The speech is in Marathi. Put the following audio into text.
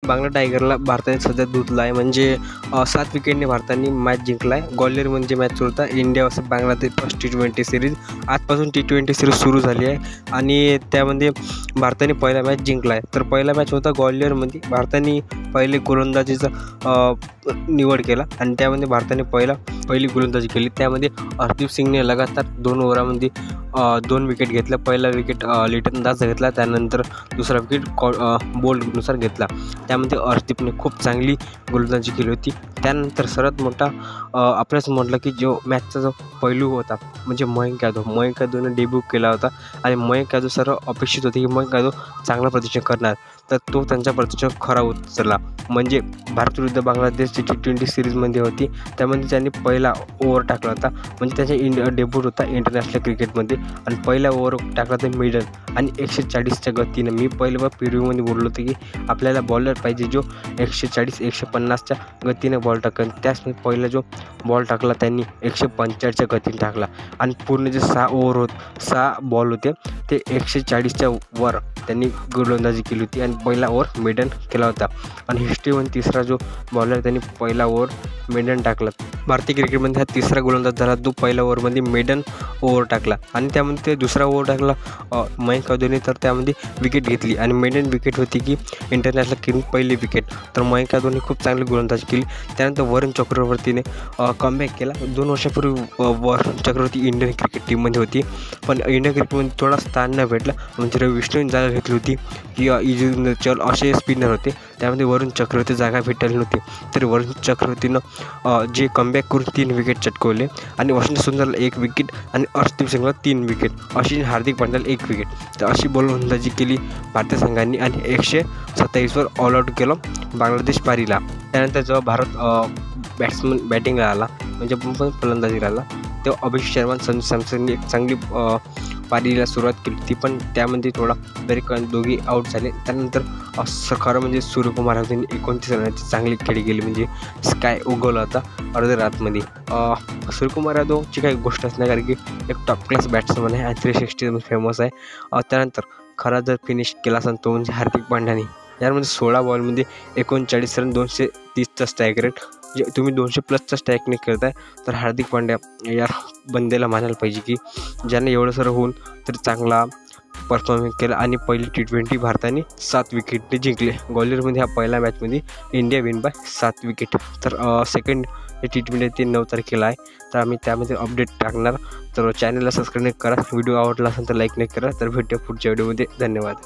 बांगला टायगरला भारताने सध्या धुतलं आहे. म्हणजे 7 विकेटने भारताने मॅच जिंकला आहे. ग्वाल्हेरमध्ये मॅच सुरू होता. India versus Bangladesh first T20 series. आजपासून T20 सिरीज सुरू झाली आहे आणि त्यामध्ये भारताने पहिला मॅच जिंकला आहे. तर पहिला मॅच होता ग्वाल्हेरमध्ये. भारताने पहिले गोलंदाजीचा निवड केला आणि त्यामध्ये भारताने पहिली गोलंदाजी केली. त्यामध्ये हरदीप सिंगने लगातार 2 ओव्हरामध्ये 2 विकेट घेतल्या. पहिला विकेट लिटन दासचा घेतला, त्यानंतर दुसरा विकेट बोल्टनुसार घेतला. त्यामध्ये हरदीपने खूप चांगली गोलंदाजी केली होती. त्यानंतर सर्वात मोठा आपल्याच म्हटलं की जो मॅचचा जो पैलू होता म्हणजे मयंक यादवने डेब्यू केला होता आणि मयंक यादव सर्व अपेक्षित होते की मयंक यादव चांगलं प्रदर्शन करणार, तर तो त्यांचा प्रदर्शन खरा उतरला. म्हणजे भारत विरुद्ध बांगलादेशची T20 सिरीजमध्ये होती. त्यामध्ये त्यांनी पहिला ओव्हर टाकला होता. म्हणजे त्याचा डेब्यूट होता इंटरनॅशनल क्रिकेटमध्ये आणि पहिला ओव्हर टाकला तर मिडल आणि 140च्या गतीनं. मी पहिलं प्रिव्ह्यूमध्ये बोललो होतो की आपल्याला बॉलर पाहिजे जो 140-150च्या गतीनं बॉल टाकेल. त्याचमध्ये पहिला जो बॉल टाकला त्यांनी 145च्या गतीने टाकला आणि पूर्ण जे 6 बॉल होते ते 140च्या वर त्यांनी गोलंदाजी केली होती आणि पहिला ओव्हर मेडन केला होता. आणि हिस्ट्रीमध्ये तिसरा जो बॉलर त्यांनी पहिला ओव्हर मेडन टाकला. भारतीय क्रिकेटमध्ये हा तिसरा गोलंदाज झाला जो पहिल्या ओव्हरमध्ये मेडन ओव्हर टाकला आणि त्यामध्ये ते दुसरा ओव्हर टाकला मयंक यादवने, तर त्यामध्ये विकेट घेतली आणि मेडन विकेट होती की इंटरनॅशनल क्रिकेट पहिली विकेट. तर मयंक यादवने खूप चांगली गोलंदाजी केली. त्यानंतर वरुण चक्रवर्तीने कमबॅक केला. 2 वर्षापूर्वी वरुण चक्रवर्ती इंडियन क्रिकेट टीममध्ये होती, पण इंडियन क्रिकेटमध्ये थोडा स्थान न भेटला. म्हणजे रवी बिष्णोईने जागा घेतली होती की युजवेंद्र चहल असे स्पिनर होते, त्यामध्ये वरुण चक्रवर्ती जागा भेटली नव्हती. तर वरुण चक्रवर्तीनं जे कमबॅक करून 3 विकेट चटकवले आणि वॉशिंग्टन सुंदरला 1 विकेट आणि हरदीप सिंगला 3 विकेट अशी हार्दिक पांड्याला 1 विकेट. तर अशी गोलंदाजी केली भारतीय संघाने आणि 127वर ऑल आऊट केलं बांगलादेश पारीला. त्यानंतर जेव्हा भारत बॅटिंगला आला म्हणजे फलंदाजीला आला तेव्हा अभिषेक शर्मा संजू सॅमसनने एक चांगली पारीला सुरुवात केली होती, पण त्यामध्ये थोडा ब्रेक दोघी आऊट झाले. त्यानंतर खरं म्हणजे सूर्यकुमार यादवने 29 रनाची चांगली खेळी केली. म्हणजे स्काय उगवला होता अर्ध्या रातमध्ये. सूर्यकुमार यादवची काही गोष्टच नाही, कारण की एक टॉप क्लास बॅट्समन आहे आणि 360 फेमस आहे. त्यानंतर खरा जर फिनिश केला असेल तो म्हणजे हार्दिक पांड्याने. यामध्ये 16 बॉलमध्ये 39 रन, 230चा स्ट्राईक रेट. जे तुम्ही 200+ स्ट्राईकने करताय तर हार्दिक पांड्या या बंदेला मानायला पाहिजे की ज्याने एवढं सर्व होऊन तर चांगला परफॉर्मन्स केला आणि पहिली T20 भारताने 7 विकेटने जिंकले. ग्वाल्हेरमध्ये हा पहिला मॅचमध्ये इंडिया विन बाय 7 विकेट. तर सेकंड T20 ते 9 तारखेला आहे, तर आम्ही त्यामध्ये अपडेट टाकणार. तर चॅनलला सबस्क्राईब करा. व्हिडिओ आवडला असेल तर लाईक नाही करा. तर भेटूया पुढच्या व्हिडिओमध्ये. धन्यवाद.